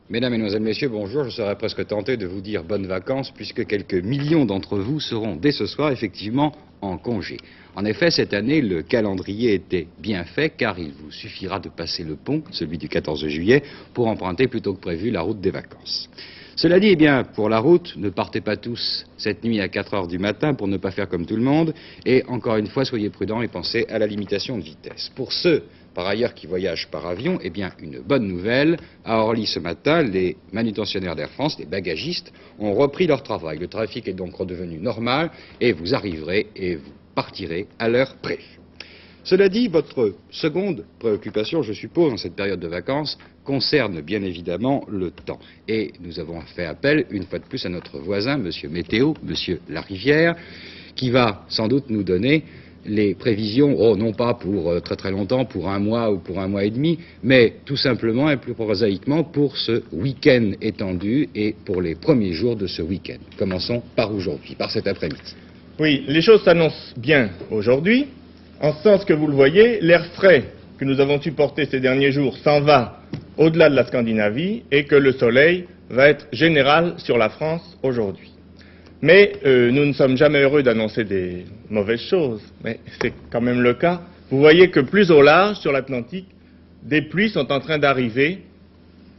Mesdames, Mesdemoiselles, Messieurs, bonjour. Je serais presque tenté de vous dire bonnes vacances puisque quelques millions d'entre vous seront dès ce soir effectivement en congé. En effet, cette année, le calendrier était bien fait car il vous suffira de passer le pont, celui du 14 juillet, pour emprunter plutôt que prévu la route des vacances. Cela dit, eh bien, pour la route, ne partez pas tous cette nuit à 4 heures du matin pour ne pas faire comme tout le monde. Et encore une fois, soyez prudents et pensez à la limitation de vitesse. Pour ceux, par ailleurs, qui voyagent par avion, eh bien, une bonne nouvelle. À Orly ce matin, les manutentionnaires d'Air France, les bagagistes, ont repris leur travail. Le trafic est donc redevenu normal et vous arriverez et vous partirez à l'heure prévue. Cela dit, votre seconde préoccupation, je suppose, en cette période de vacances, concerne bien évidemment le temps. Et nous avons fait appel, une fois de plus, à notre voisin, Monsieur Météo, Monsieur Larivière, qui va sans doute nous donner les prévisions, non pas pour très très longtemps, pour un mois ou pour un mois et demi, mais tout simplement et plus prosaïquement pour ce week-end étendu et pour les premiers jours de ce week-end. Commençons par aujourd'hui, par cet après-midi. Oui, les choses s'annoncent bien aujourd'hui. En ce sens que vous le voyez, l'air frais que nous avons supporté ces derniers jours s'en va au-delà de la Scandinavie et que le soleil va être général sur la France aujourd'hui. Mais nous ne sommes jamais heureux d'annoncer des mauvaises choses, mais c'est quand même le cas. Vous voyez que plus au large, sur l'Atlantique, des pluies sont en train d'arriver,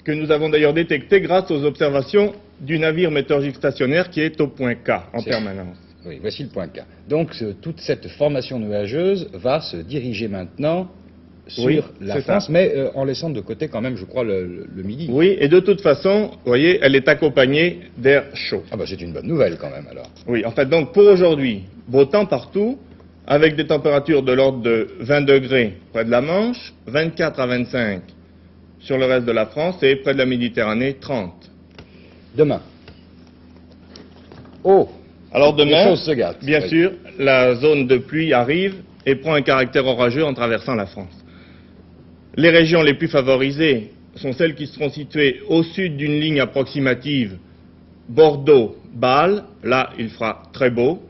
que nous avons d'ailleurs détectées grâce aux observations du navire météorologique stationnaire qui est au point K en permanence. Oui, voici le point K. Donc, toute cette formation nuageuse va se diriger maintenant sur la France, mais en laissant de côté quand même, je crois, le midi. Oui, et de toute façon, vous voyez, elle est accompagnée d'air chaud. Ah bah c'est une bonne nouvelle quand même, alors. Oui, en fait, donc, pour aujourd'hui, beau temps partout, avec des températures de l'ordre de 20 degrés près de la Manche, 24 à 25 sur le reste de la France, et près de la Méditerranée, 30. Demain. Oh! Alors demain, bien oui. sûr, la zone de pluie arrive et prend un caractère orageux en traversant la France. Les régions les plus favorisées sont celles qui seront situées au sud d'une ligne approximative Bordeaux-Bâle. Là, il fera très beau,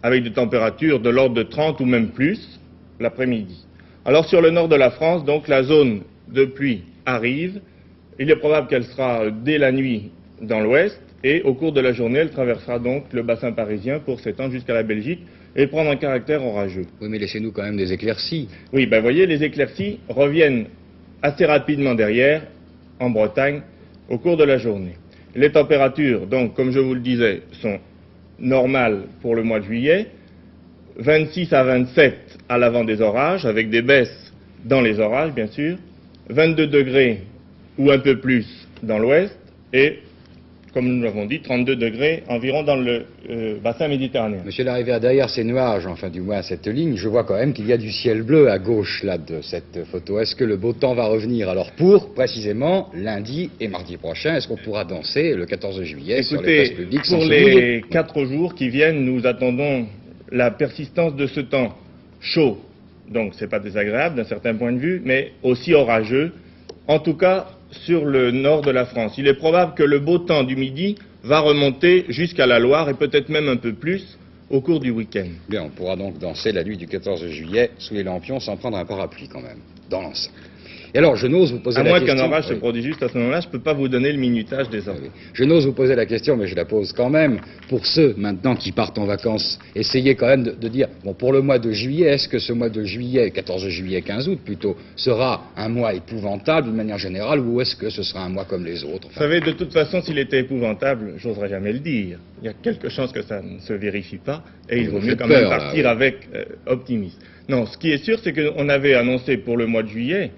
avec des températures de l'ordre de 30 ou même plus l'après-midi. Alors sur le nord de la France, donc, la zone de pluie arrive. Il est probable qu'elle sera dès la nuit dans l'ouest. Et au cours de la journée, elle traversera donc le bassin parisien pour s'étendre jusqu'à la Belgique et prendre un caractère orageux. Oui, mais laissez-nous quand même des éclaircies. Oui, ben voyez, les éclaircies reviennent assez rapidement derrière, en Bretagne, au cours de la journée. Les températures, donc, comme je vous le disais, sont normales pour le mois de juillet, 26 à 27 à l'avant des orages, avec des baisses dans les orages, bien sûr, 22 degrés ou un peu plus dans l'ouest, et comme nous l'avons dit, 32 degrés environ dans le bassin méditerranéen. Monsieur Larivière, derrière ces nuages, enfin du moins cette ligne, je vois quand même qu'il y a du ciel bleu à gauche là de cette photo. Est-ce que le beau temps va revenir alors pour précisément lundi et mardi prochain? Est-ce qu'on pourra danser le 14 juillet sur les places publiques sans se mouiller? Pour les 4 jours qui viennent, nous attendons la persistance de ce temps chaud. Donc c'est pas désagréable d'un certain point de vue, mais aussi orageux. En tout cas, sur le nord de la France. Il est probable que le beau temps du midi va remonter jusqu'à la Loire et peut-être même un peu plus au cours du week-end. Bien, on pourra donc danser la nuit du 14 juillet sous les lampions sans prendre un parapluie quand même, dans l'ensemble. Et alors, je n'ose vous poser la question... À moins qu'un orage se produise juste à ce moment-là, je ne peux pas vous donner le minutage des heures. Oui. Je n'ose vous poser la question, mais je la pose quand même. Pour ceux, maintenant, qui partent en vacances, essayez quand même de dire, bon, pour le mois de juillet, est-ce que ce mois de juillet, 14 juillet, 15 août plutôt, sera un mois épouvantable d'une manière générale, ou est-ce que ce sera un mois comme les autres? Vous savez, de toute façon, s'il était épouvantable, j'oserais jamais le dire. Il y a quelques chances que ça ne se vérifie pas, et il vaut mieux quand même partir avec optimisme. Non, ce qui est sûr, c'est qu'on avait annoncé pour le mois de juillet,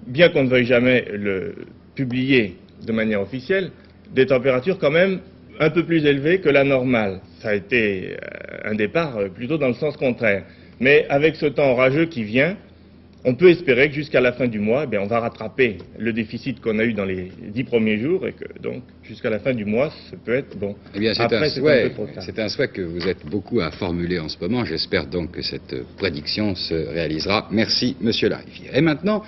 bien qu'on ne veuille jamais le publier de manière officielle, des températures quand même un peu plus élevées que la normale. Ça a été un départ plutôt dans le sens contraire. Mais avec ce temps orageux qui vient, on peut espérer que jusqu'à la fin du mois, on va rattraper le déficit qu'on a eu dans les 10 premiers jours et que donc jusqu'à la fin du mois, ça peut être bon. Eh bien, c'est un souhait que vous êtes beaucoup à formuler en ce moment. J'espère donc que cette prédiction se réalisera. Merci, Monsieur Larivière. Et maintenant,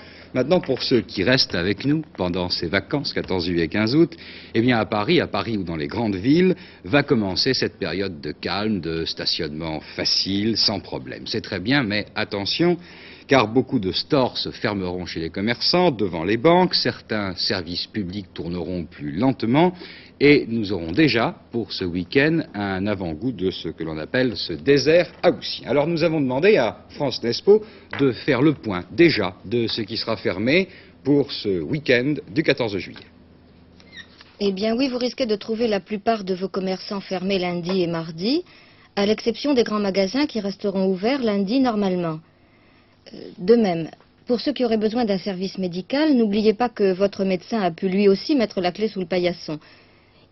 pour ceux qui restent avec nous pendant ces vacances, 14 juillet, 15 août, eh bien à Paris ou dans les grandes villes, va commencer cette période de calme, de stationnement facile, sans problème. C'est très bien, mais attention, car beaucoup de stores se fermeront chez les commerçants, devant les banques, certains services publics tourneront plus lentement, et nous aurons déjà, pour ce week-end, un avant-goût de ce que l'on appelle ce désert haussien. Alors nous avons demandé à France Nespo de faire le point déjà de ce qui sera fermé pour ce week-end du 14 juillet. Eh bien oui, vous risquez de trouver la plupart de vos commerçants fermés lundi et mardi, à l'exception des grands magasins qui resteront ouverts lundi normalement. De même, pour ceux qui auraient besoin d'un service médical, n'oubliez pas que votre médecin a pu lui aussi mettre la clé sous le paillasson.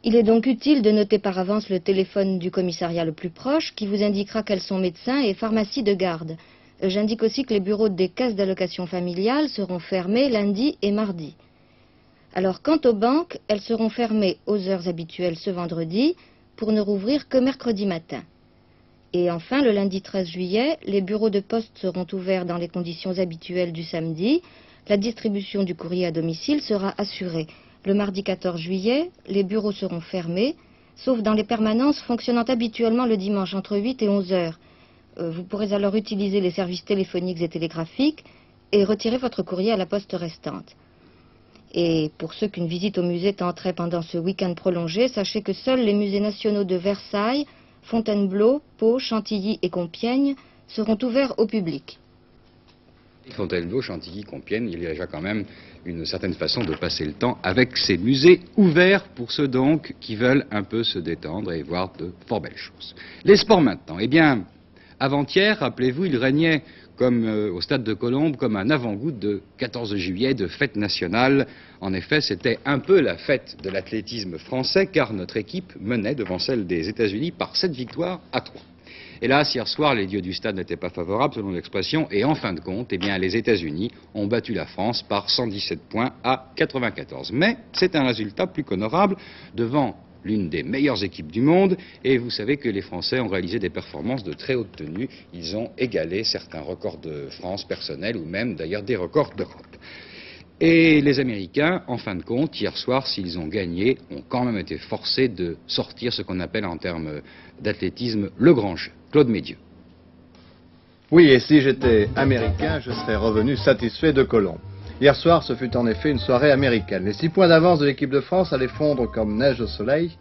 Il est donc utile de noter par avance le téléphone du commissariat le plus proche qui vous indiquera quels sont médecins et pharmacies de garde. J'indique aussi que les bureaux des caisses d'allocation familiale seront fermés lundi et mardi. Alors, quant aux banques, elles seront fermées aux heures habituelles ce vendredi pour ne rouvrir que mercredi matin. Et enfin, le lundi 13 juillet, les bureaux de poste seront ouverts dans les conditions habituelles du samedi. La distribution du courrier à domicile sera assurée. Le mardi 14 juillet, les bureaux seront fermés, sauf dans les permanences fonctionnant habituellement le dimanche entre 8 et 11 heures. Vous pourrez alors utiliser les services téléphoniques et télégraphiques et retirer votre courrier à la poste restante. Et pour ceux qu'une visite au musée tenterait pendant ce week-end prolongé, sachez que seuls les musées nationaux de Versailles, Fontainebleau, Pau, Chantilly et Compiègne seront ouverts au public. Fontainebleau, Chantilly, Compiègne, il y a déjà quand même une certaine façon de passer le temps avec ces musées ouverts pour ceux donc qui veulent un peu se détendre et voir de fort belles choses. Les sports maintenant. Eh bien, avant-hier, rappelez-vous, il régnait comme au stade de Colombes comme un avant-goût de 14 juillet, de fête nationale. En effet, c'était un peu la fête de l'athlétisme français car notre équipe menait devant celle des États-Unis par 7 victoires à 3. Hélas, hier soir, les dieux du stade n'étaient pas favorables, selon l'expression, et en fin de compte, eh bien, les États-Unis ont battu la France par 117 points à 94. Mais c'est un résultat plus qu'honorable devant l'une des meilleures équipes du monde, et vous savez que les Français ont réalisé des performances de très haute tenue. Ils ont égalé certains records de France personnels, ou même d'ailleurs des records d'Europe. Et les Américains, en fin de compte, hier soir, s'ils ont gagné, ont quand même été forcés de sortir ce qu'on appelle en termes d'athlétisme le grand jeu. Claude Médieux. Oui, et si j'étais américain, je serais revenu satisfait de Colombes. Hier soir, ce fut en effet une soirée américaine. Les 6 points d'avance de l'équipe de France allaient fondre comme neige au soleil,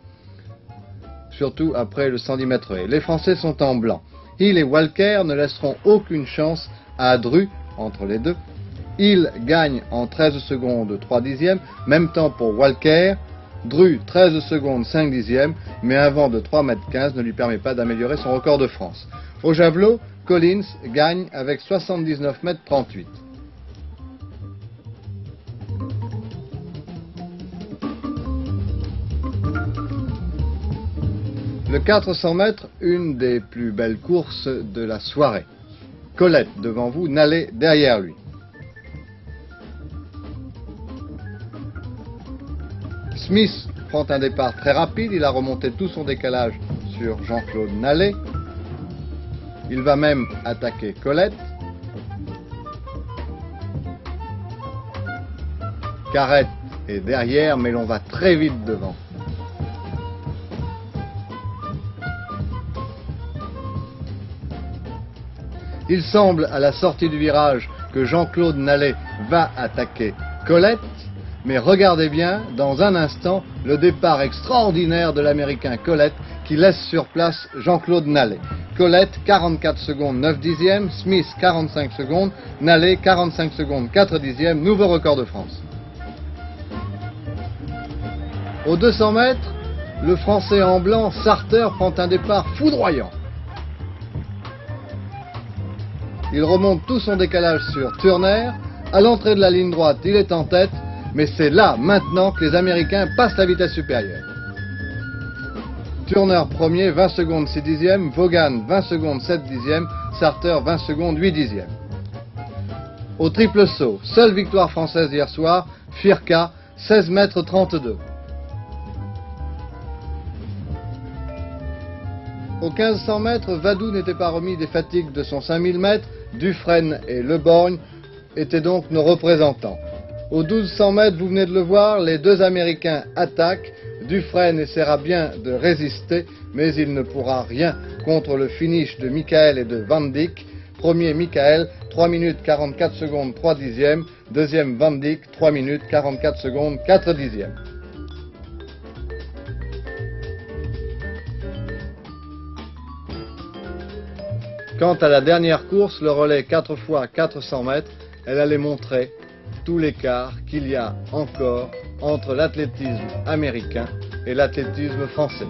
surtout après le 110 mètres haies. Les Français sont en blanc. Hill et Walker ne laisseront aucune chance à Dru entre les deux. Hill gagne en 13 secondes 3 dixièmes, même temps pour Walker. Dru 13 secondes 5 dixièmes, mais un vent de 3,15 m ne lui permet pas d'améliorer son record de France. Au javelot, Collins gagne avec 79,38 m. Le 400 mètres, une des plus belles courses de la soirée. Colette devant vous, Nallet derrière lui. Smith prend un départ très rapide, il a remonté tout son décalage sur Jean-Claude Nallet. Il va même attaquer Colette. Carrette est derrière, mais l'on va très vite devant. Il semble, à la sortie du virage, que Jean-Claude Nallet va attaquer Colette. Mais regardez bien, dans un instant, le départ extraordinaire de l'Américain Colette qui laisse sur place Jean-Claude Nallet. Colette, 44 secondes 9 dixièmes, Smith, 45 secondes, Nallet, 45 secondes 4 dixièmes, nouveau record de France. Aux 200 mètres, le Français en blanc, Sarter, prend un départ foudroyant. Il remonte tout son décalage sur Turner. À l'entrée de la ligne droite, il est en tête. Mais c'est là, maintenant, que les Américains passent la vitesse supérieure. Turner premier, 20 secondes 6 dixièmes. Vaughan, 20 secondes 7 dixièmes. Sarter, 20 secondes 8 dixièmes. Au triple saut, seule victoire française hier soir, Firka, 16 mètres 32. Aux 1500 mètres, Vadou n'était pas remis des fatigues de son 5000 mètres. Dufresne et Le Borgne étaient donc nos représentants. Aux 1200 mètres, vous venez de le voir, les deux Américains attaquent. Dufresne essaiera bien de résister, mais il ne pourra rien contre le finish de Michael et de Van Dijk. Premier Michael, 3 minutes 44 secondes 3 dixièmes. Deuxième Van Dijk, 3 minutes 44 secondes 4 dixièmes. Quant à la dernière course, le relais 4 x 400 mètres, elle allait montrer tout l'écart qu'il y a encore entre l'athlétisme américain et l'athlétisme français.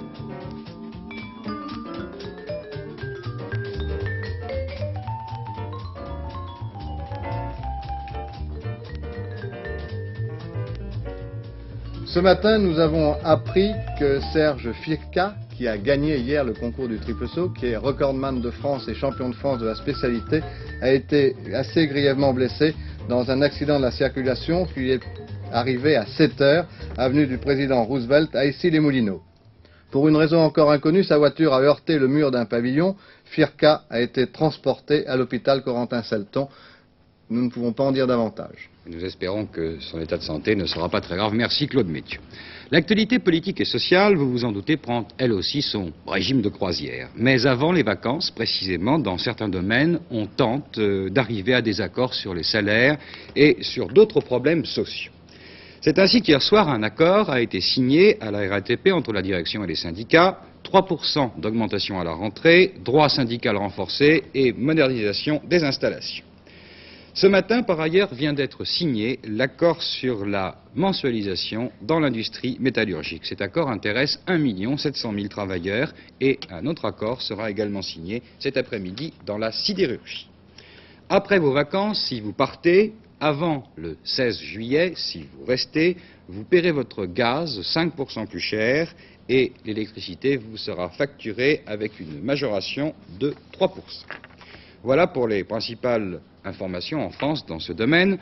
Ce matin, nous avons appris que Serge Firka, qui a gagné hier le concours du triple saut, qui est recordman de France et champion de France de la spécialité, a été assez grièvement blessé dans un accident de la circulation qui est arrivé à 7 heures, avenue du président Roosevelt à Issy-les-Moulineaux. Pour une raison encore inconnue, sa voiture a heurté le mur d'un pavillon. Firka a été transporté à l'hôpital Corentin-Selton. Nous ne pouvons pas en dire davantage. Nous espérons que son état de santé ne sera pas très grave. Merci Claude Métieux. L'actualité politique et sociale, vous vous en doutez, prend elle aussi son régime de croisière. Mais avant les vacances, précisément, dans certains domaines, on tente d'arriver à des accords sur les salaires et sur d'autres problèmes sociaux. C'est ainsi qu'hier soir, un accord a été signé à la RATP entre la direction et les syndicats. 3% d'augmentation à la rentrée, droit syndical renforcé et modernisation des installations. Ce matin, par ailleurs, vient d'être signé l'accord sur la mensualisation dans l'industrie métallurgique. Cet accord intéresse 1 700 000 travailleurs et un autre accord sera également signé cet après-midi dans la sidérurgie. Après vos vacances, si vous partez, avant le 16 juillet, si vous restez, vous paierez votre gaz 5% plus cher et l'électricité vous sera facturée avec une majoration de 3%. Voilà pour les principales informations en France dans ce domaine.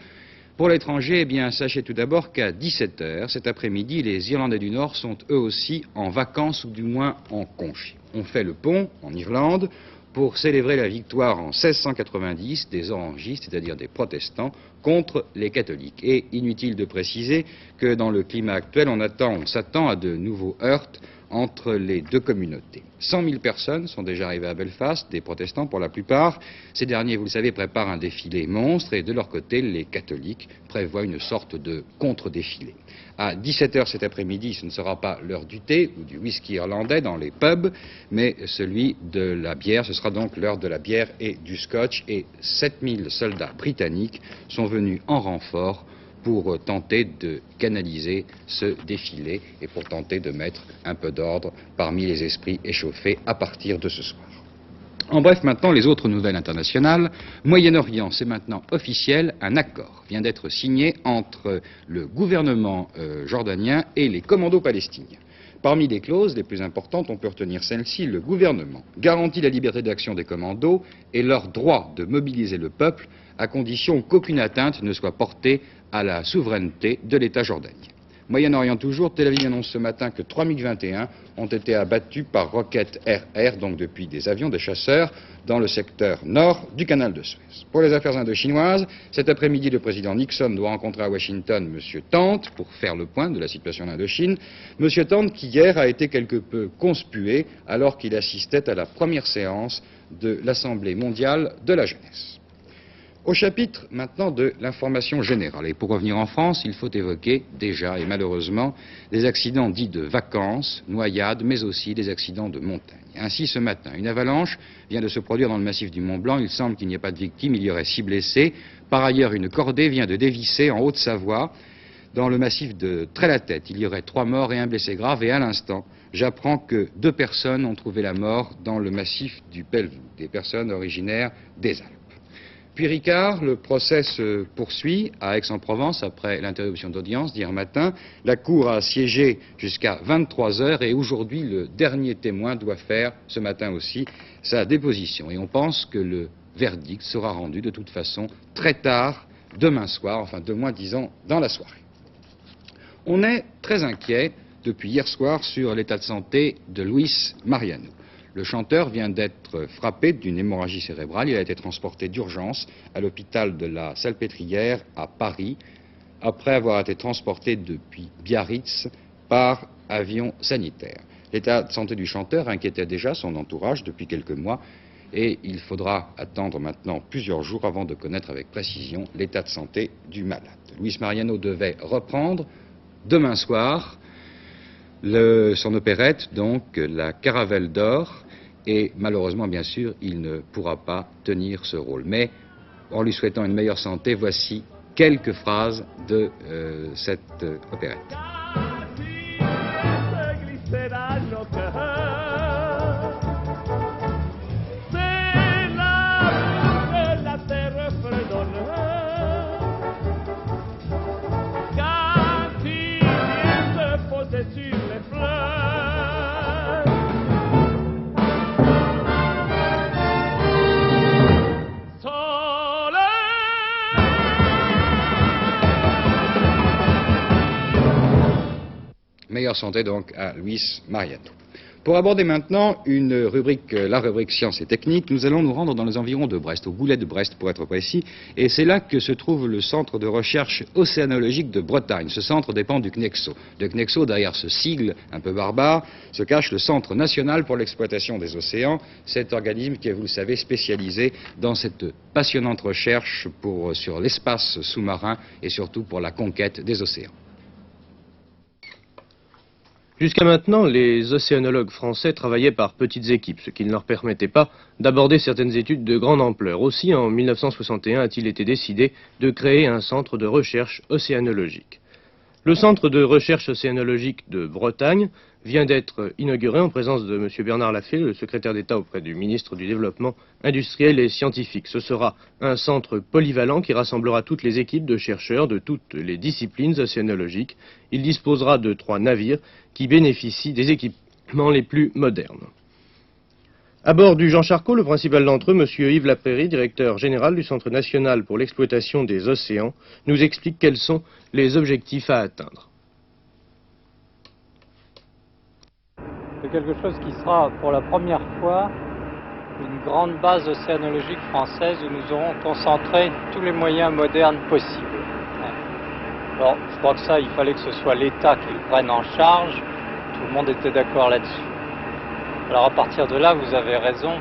Pour l'étranger, eh bien, sachez tout d'abord qu'à 17 h cet après-midi, les Irlandais du Nord sont eux aussi en vacances ou du moins en congé. On fait le pont en Irlande pour célébrer la victoire en 1690 des orangistes, c'est-à-dire des protestants, contre les catholiques. Et inutile de préciser que dans le climat actuel, on s'attend à de nouveaux heurts entre les deux communautés. 100 000 personnes sont déjà arrivées à Belfast, des protestants pour la plupart. Ces derniers, vous le savez, préparent un défilé monstre et de leur côté, les catholiques prévoient une sorte de contre-défilé. À 17 h cet après-midi, ce ne sera pas l'heure du thé ou du whisky irlandais dans les pubs, mais celui de la bière. Ce sera donc l'heure de la bière et du scotch et 7000 soldats britanniques sont venus en renfort pour tenter de canaliser ce défilé et pour tenter de mettre un peu d'ordre parmi les esprits échauffés à partir de ce soir. En bref, maintenant, les autres nouvelles internationales. Moyen-Orient, c'est maintenant officiel, un accord vient d'être signé entre le gouvernement jordanien et les commandos palestiniens. Parmi les clauses les plus importantes, on peut retenir celle-ci: le gouvernement garantit la liberté d'action des commandos et leur droit de mobiliser le peuple à condition qu'aucune atteinte ne soit portée à la souveraineté de l'État jordanien. Moyen-Orient toujours, Tel Aviv annonce ce matin que 3 MiG-21 ont été abattus par roquettes RR, donc depuis des avions, des chasseurs, dans le secteur nord du canal de Suez. Pour les affaires indo-chinoises, cet après-midi, le président Nixon doit rencontrer à Washington M. Tante pour faire le point de la situation en Indochine. M. Tante qui hier a été quelque peu conspué alors qu'il assistait à la première séance de l'Assemblée mondiale de la jeunesse. Au chapitre maintenant de l'information générale. Et pour revenir en France, il faut évoquer déjà et malheureusement des accidents dits de vacances, noyades, mais aussi des accidents de montagne. Ainsi, ce matin, une avalanche vient de se produire dans le massif du Mont-Blanc. Il semble qu'il n'y ait pas de victimes, il y aurait 6 blessés. Par ailleurs, une cordée vient de dévisser en Haute-Savoie, dans le massif de Trait-la-Tête. Il y aurait 3 morts et 1 blessé grave. Et à l'instant, j'apprends que 2 personnes ont trouvé la mort dans le massif du Pelvoux, des personnes originaires des Alpes. Puis Ricard, le procès se poursuit à Aix-en-Provence après l'interruption d'audience d'hier matin. La Cour a siégé jusqu'à 23 h et aujourd'hui, le dernier témoin doit faire, ce matin aussi, sa déposition. Et on pense que le verdict sera rendu de toute façon très tard, demain soir, enfin de moins disons dans la soirée. On est très inquiet depuis hier soir sur l'état de santé de Luis Mariano. Le chanteur vient d'être frappé d'une hémorragie cérébrale. Il a été transporté d'urgence à l'hôpital de la Salpêtrière à Paris, après avoir été transporté depuis Biarritz par avion sanitaire. L'état de santé du chanteur inquiétait déjà son entourage depuis quelques mois. et il faudra attendre maintenant plusieurs jours avant de connaître avec précision l'état de santé du malade. Luis Mariano devait reprendre demain soir son opérette, donc La Caravelle d'Or, et malheureusement, bien sûr, il ne pourra pas tenir ce rôle. Mais en lui souhaitant une meilleure santé, voici quelques phrases de cette opérette. Meilleure santé donc à Luis Mariano. Pour aborder maintenant la rubrique sciences et techniques, nous allons nous rendre dans les environs de Brest, au Goulet de Brest pour être précis, et c'est là que se trouve le centre de recherche océanologique de Bretagne. Ce centre dépend du CNEXO. De CNEXO, derrière ce sigle un peu barbare, se cache le Centre national pour l'exploitation des océans, cet organisme qui est, vous le savez, spécialisé dans cette passionnante recherche sur l'espace sous-marin et surtout pour la conquête des océans. Jusqu'à maintenant, les océanologues français travaillaient par petites équipes, ce qui ne leur permettait pas d'aborder certaines études de grande ampleur. Aussi, en 1961, a-t-il été décidé de créer un centre de recherche océanologique. Le centre de recherche océanologique de Bretagne vient d'être inauguré en présence de M. Bernard Lafay, le secrétaire d'État auprès du ministre du Développement industriel et scientifique. Ce sera un centre polyvalent qui rassemblera toutes les équipes de chercheurs de toutes les disciplines océanologiques. Il disposera de 3 navires qui bénéficient des équipements les plus modernes. À bord du Jean Charcot, le principal d'entre eux, M. Yves Lapréry, directeur général du Centre national pour l'exploitation des océans, nous explique quels sont les objectifs à atteindre. C'est quelque chose qui sera pour la première fois une grande base océanologique française où nous aurons concentré tous les moyens modernes possibles. Alors, je crois que ça, il fallait que ce soit l'État qui le prenne en charge. Tout le monde était d'accord là-dessus. Alors, à partir de là, vous avez raison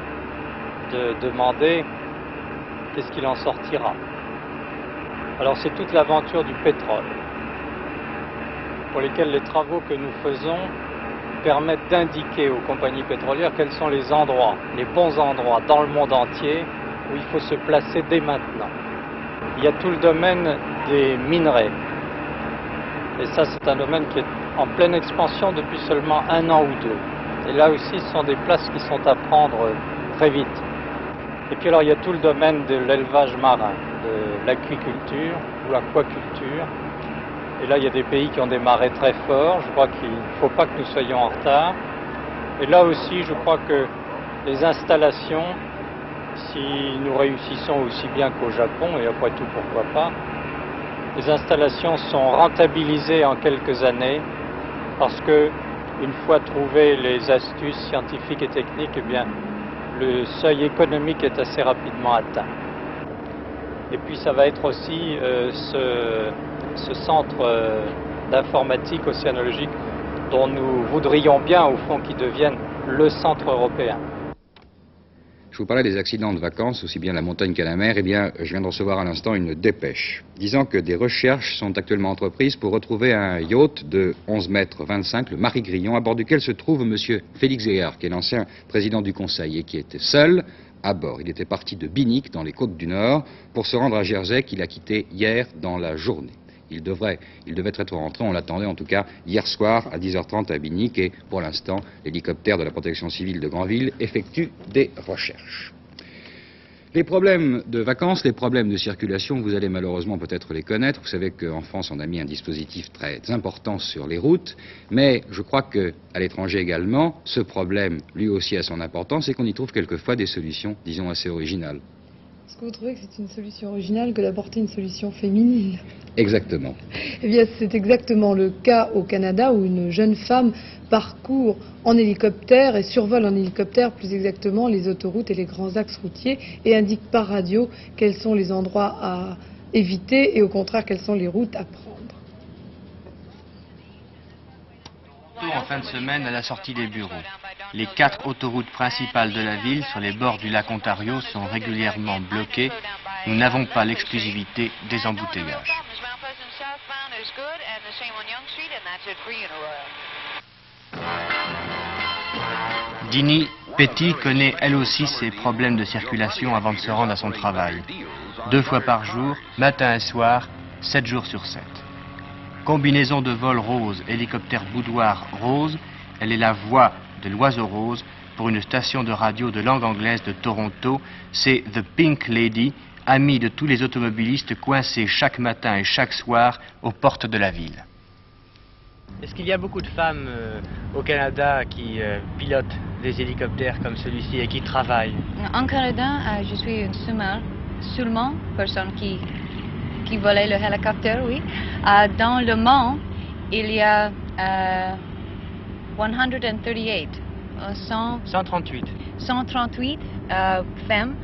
de demander qu'est-ce qu'il en sortira. Alors, c'est toute l'aventure du pétrole, pour lesquels les travaux que nous faisons permettent d'indiquer aux compagnies pétrolières quels sont les endroits, les bons endroits dans le monde entier où il faut se placer dès maintenant. Il y a tout le domaine des minerais. Et ça, c'est un domaine qui est en pleine expansion depuis seulement 1 an ou 2. Et là aussi, ce sont des places qui sont à prendre très vite. Et puis alors, il y a tout le domaine de l'élevage marin, de l'agriculture ou l'aquaculture. Et là, il y a des pays qui ont démarré très fort. Je crois qu'il ne faut pas que nous soyons en retard. Et là aussi, je crois que les installations, si nous réussissons aussi bien qu'au Japon, et après tout, pourquoi pas, les installations sont rentabilisées en quelques années parce que, une fois trouvées les astuces scientifiques et techniques, eh bien, le seuil économique est assez rapidement atteint. Et puis, ça va être aussi ce centre d'informatique océanologique dont nous voudrions bien, au fond, qu'il devienne le centre européen. Je vous parlais des accidents de vacances, aussi bien la montagne qu'à la mer. Eh bien, je viens de recevoir à l'instant une dépêche disant que des recherches sont actuellement entreprises pour retrouver un yacht de 11 mètres 25, le Marie Grillon, à bord duquel se trouve M. Félix Zéard, qui est l'ancien président du Conseil et qui était seul à bord. Il était parti de Binic, dans les Côtes du Nord, pour se rendre à Jersey, qu'il a quitté hier dans la journée. Il devait être rentré, on l'attendait en tout cas, hier soir à 10h30 à Binic, et pour l'instant, l'hélicoptère de la protection civile de Granville effectue des recherches. Les problèmes de vacances, les problèmes de circulation, vous allez malheureusement peut-être les connaître. Vous savez qu'en France, on a mis un dispositif très important sur les routes, mais je crois qu'à l'étranger également, ce problème, lui aussi, a son importance et qu'on y trouve quelquefois des solutions, disons, assez originales. Est-ce que vous trouvez que c'est une solution originale que d'apporter une solution féminine? Exactement. Eh bien, c'est exactement le cas au Canada où une jeune femme parcourt en hélicoptère et survole en hélicoptère plus exactement les autoroutes et les grands axes routiers et indique par radio quels sont les endroits à éviter et au contraire quelles sont les routes à prendre. Toronto en fin de semaine à la sortie des bureaux. Les 4 autoroutes principales de la ville sur les bords du lac Ontario sont régulièrement bloquées. Nous n'avons pas l'exclusivité des embouteillages. Dini Petty connaît elle aussi ses problèmes de circulation avant de se rendre à son travail. 2 fois par jour, matin et soir, 7 jours sur 7. Combinaison de vol rose, hélicoptère boudoir rose, elle est la voix de l'oiseau rose pour une station de radio de langue anglaise de Toronto. C'est The Pink Lady, amie de tous les automobilistes coincés chaque matin et chaque soir aux portes de la ville. Est-ce qu'il y a beaucoup de femmes au Canada qui pilotent des hélicoptères comme celui-ci et qui travaillent? En Canada, je suis une seulement personne qui volait le hélicoptère, oui. Dans le monde, il y a 138 femmes.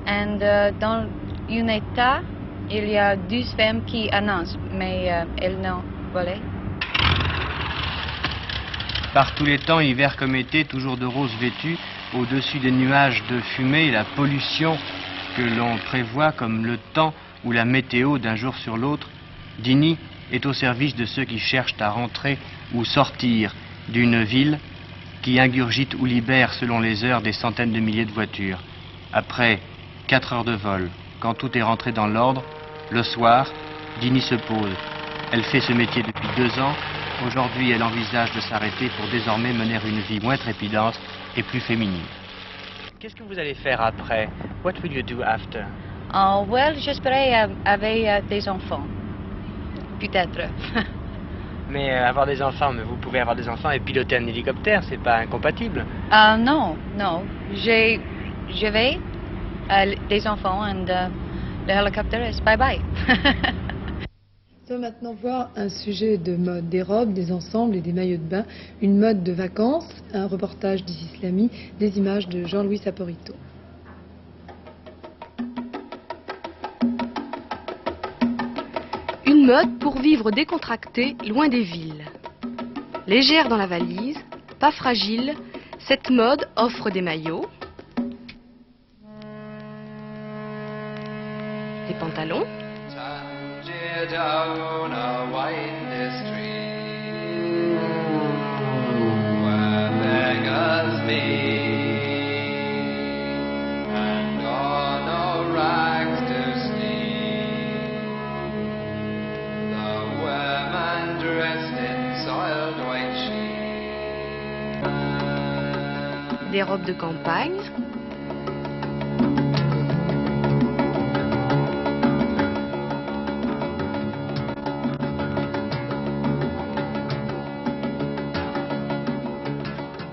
Et dans un État, il y a 12 femmes qui annoncent, mais elles n'ont volé. Par tous les temps, hiver comme été, toujours de rose vêtu, au-dessus des nuages de fumée, la pollution que l'on prévoit comme le temps ou la météo d'un jour sur l'autre, Dini est au service de ceux qui cherchent à rentrer ou sortir d'une ville qui ingurgite ou libère selon les heures des centaines de milliers de voitures. Après 4 heures de vol, quand tout est rentré dans l'ordre, le soir, Dini se pose. Elle fait ce métier depuis 2 ans. Aujourd'hui, elle envisage de s'arrêter pour désormais mener une vie moins trépidante et plus féminine. Qu'est-ce que vous allez faire après? What will you do after? Well, j'espérais avoir des enfants. Peut-être. Mais avoir des enfants, mais vous pouvez avoir des enfants et piloter un hélicoptère, c'est pas incompatible? Non. Je vais des enfants et le hélicoptère est bye-bye. On va maintenant voir un sujet de mode, des robes, des ensembles et des maillots de bain, une mode de vacances, un reportage d'Islami, des images de Jean-Louis Saporito. Une mode pour vivre décontracté, loin des villes. Légère dans la valise, pas fragile, cette mode offre des maillots, des pantalons, down a windy street where beggars meet and on no rags to sleep, the women dressed in soiled white sheets. Des robes de campagne,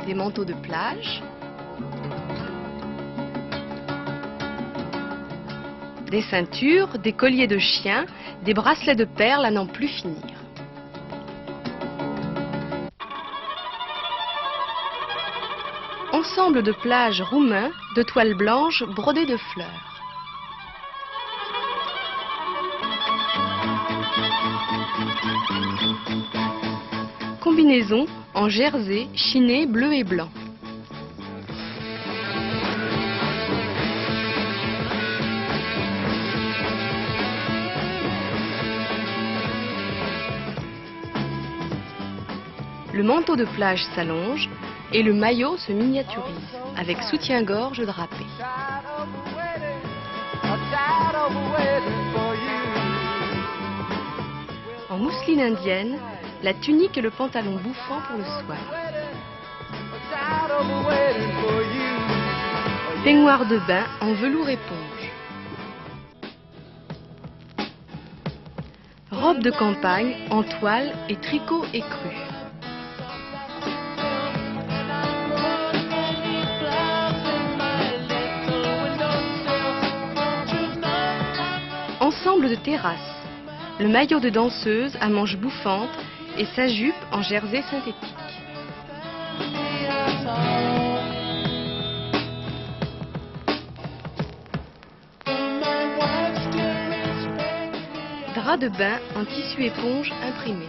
des manteaux de plage, des ceintures, des colliers de chien, des bracelets de perles à n'en plus finir. Ensemble de plage roumain, de toile blanche brodée de fleurs. Combinaison en jersey chiné bleu et blanc. Le manteau de plage s'allonge et le maillot se miniaturise avec soutien-gorge drapé. En mousseline indienne, la tunique et le pantalon bouffant pour le soir. Peignoir de bain en velours éponge. Robe de campagne en toile et tricot écru. Ensemble de terrasse. Le maillot de danseuse à manches bouffantes et sa jupe en jersey synthétique. Drap de bain en tissu éponge imprimé.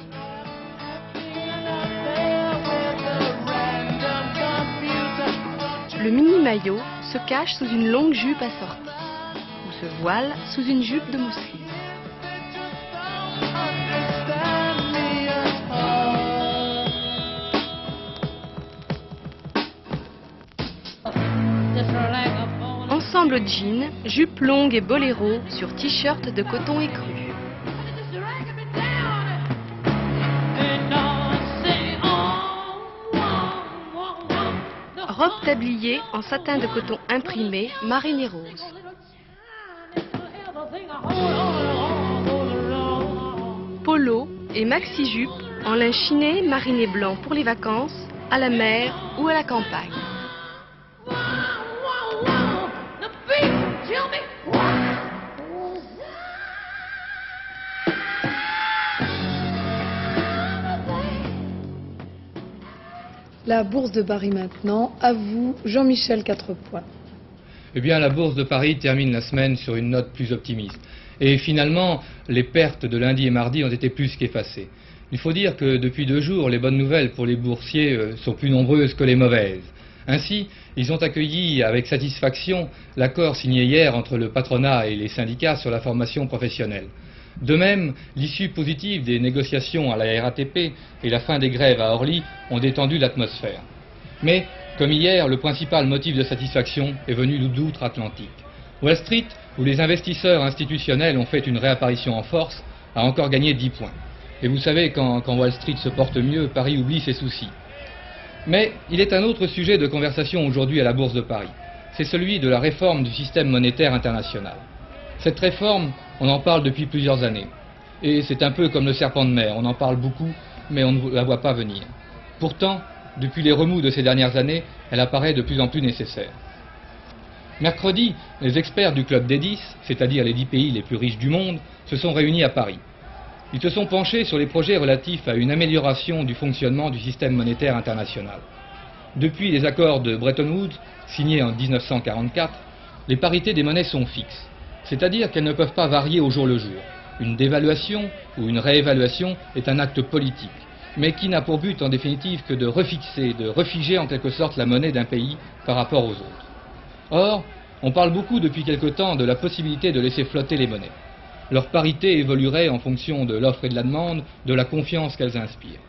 maillot se cache sous une longue jupe assortie, ou se voile sous une jupe de mousseline. Ensemble jean, jupe longue et boléro sur t-shirt de coton écru. Robe tablier en satin de coton imprimé, marine et rose. Polo et maxi-jupe en lin chiné, marine et blanc pour les vacances, à la mer ou à la campagne. La Bourse de Paris maintenant, à vous, Jean-Michel Quatrepoint. Eh bien, la Bourse de Paris termine la semaine sur une note plus optimiste. Et finalement, les pertes de lundi et mardi ont été plus qu'effacées. Il faut dire que depuis 2 jours, les bonnes nouvelles pour les boursiers sont plus nombreuses que les mauvaises. Ainsi, ils ont accueilli avec satisfaction l'accord signé hier entre le patronat et les syndicats sur la formation professionnelle. De même, l'issue positive des négociations à la RATP et la fin des grèves à Orly ont détendu l'atmosphère. Mais, comme hier, le principal motif de satisfaction est venu d'outre-Atlantique. Wall Street, où les investisseurs institutionnels ont fait une réapparition en force, a encore gagné 10 points. Et vous savez, quand Wall Street se porte mieux, Paris oublie ses soucis. Mais il est un autre sujet de conversation aujourd'hui à la Bourse de Paris. C'est celui de la réforme du système monétaire international. Cette réforme, on en parle depuis plusieurs années. Et c'est un peu comme le serpent de mer, on en parle beaucoup, mais on ne la voit pas venir. Pourtant, depuis les remous de ces dernières années, elle apparaît de plus en plus nécessaire. Mercredi, les experts du club des 10, c'est-à-dire les 10 pays les plus riches du monde, se sont réunis à Paris. Ils se sont penchés sur les projets relatifs à une amélioration du fonctionnement du système monétaire international. Depuis les accords de Bretton Woods, signés en 1944, les parités des monnaies sont fixes, c'est-à-dire qu'elles ne peuvent pas varier au jour le jour. Une dévaluation ou une réévaluation est un acte politique, mais qui n'a pour but en définitive que de refixer, de refiger en quelque sorte la monnaie d'un pays par rapport aux autres. Or, on parle beaucoup depuis quelque temps de la possibilité de laisser flotter les monnaies. Leur parité évoluerait en fonction de l'offre et de la demande, de la confiance qu'elles inspirent.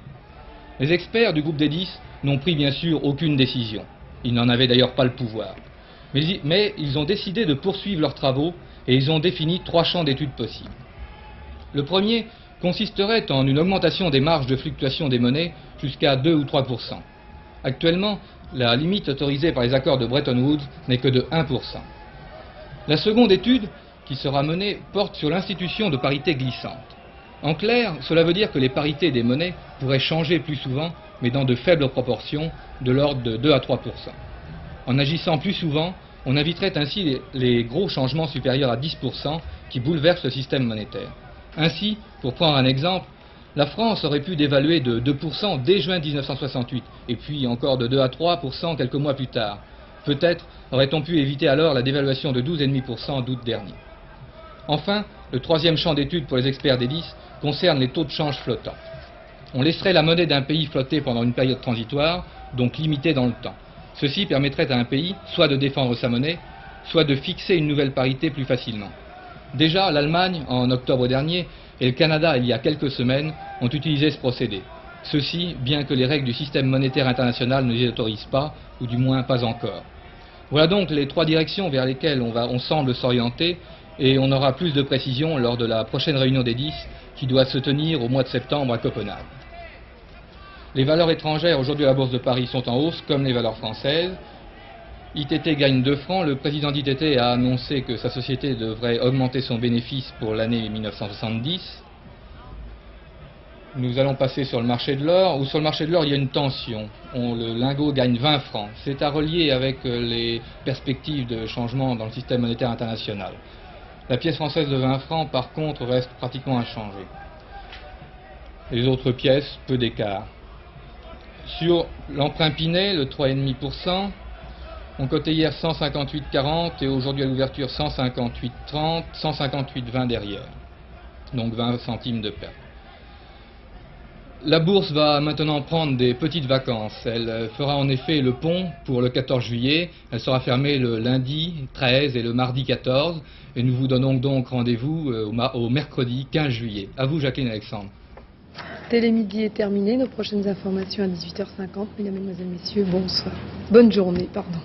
Les experts du groupe des 10 n'ont pris bien sûr aucune décision. Ils n'en avaient d'ailleurs pas le pouvoir. Mais ils ont décidé de poursuivre leurs travaux et ils ont défini 3 champs d'études possibles. Le premier consisterait en une augmentation des marges de fluctuation des monnaies jusqu'à 2 ou 3%. Actuellement, la limite autorisée par les accords de Bretton Woods n'est que de 1%. La seconde étude, qui sera menée, porte sur l'institution de parité glissante. En clair, cela veut dire que les parités des monnaies pourraient changer plus souvent, mais dans de faibles proportions, de l'ordre de 2 à 3%. En agissant plus souvent, on éviterait ainsi les gros changements supérieurs à 10% qui bouleversent le système monétaire. Ainsi, pour prendre un exemple, la France aurait pu dévaluer de 2% dès juin 1968, et puis encore de 2 à 3% quelques mois plus tard. Peut-être aurait-on pu éviter alors la dévaluation de 12,5% d'août dernier. Enfin, le troisième champ d'étude pour les experts des 10 concerne les taux de change flottants. On laisserait la monnaie d'un pays flotter pendant une période transitoire, donc limitée dans le temps. Ceci permettrait à un pays soit de défendre sa monnaie, soit de fixer une nouvelle parité plus facilement. Déjà, l'Allemagne, en octobre dernier, et le Canada, il y a quelques semaines, ont utilisé ce procédé. Ceci, bien que les règles du système monétaire international ne les autorisent pas, ou du moins pas encore. Voilà donc les 3 directions vers lesquelles on semble s'orienter, et on aura plus de précisions lors de la prochaine réunion des 10, qui doit se tenir au mois de septembre à Copenhague. Les valeurs étrangères aujourd'hui à la Bourse de Paris sont en hausse, comme les valeurs françaises. ITT gagne 2 francs. Le président d'ITT a annoncé que sa société devrait augmenter son bénéfice pour l'année 1970. Nous allons passer sur le marché de l'or, où sur le marché de l'or il y a une tension. Le lingot gagne 20 francs. C'est à relier avec les perspectives de changement dans le système monétaire international. La pièce française de 20 francs, par contre, reste pratiquement inchangée. Les autres pièces, peu d'écart. Sur l'emprunt Pinet, le 3,5%, on cotait hier 158,40 et aujourd'hui à l'ouverture 158,30, 158,20 derrière. Donc 20 centimes de perte. La bourse va maintenant prendre des petites vacances. Elle fera en effet le pont pour le 14 juillet. Elle sera fermée le lundi 13 et le mardi 14. Et nous vous donnons donc rendez-vous au mercredi 15 juillet. À vous, Jacqueline Alexandre. Télémidi est terminé. Nos prochaines informations à 18h50. Mesdames, Mesdemoiselles, Messieurs, bonsoir. Bonne journée, pardon.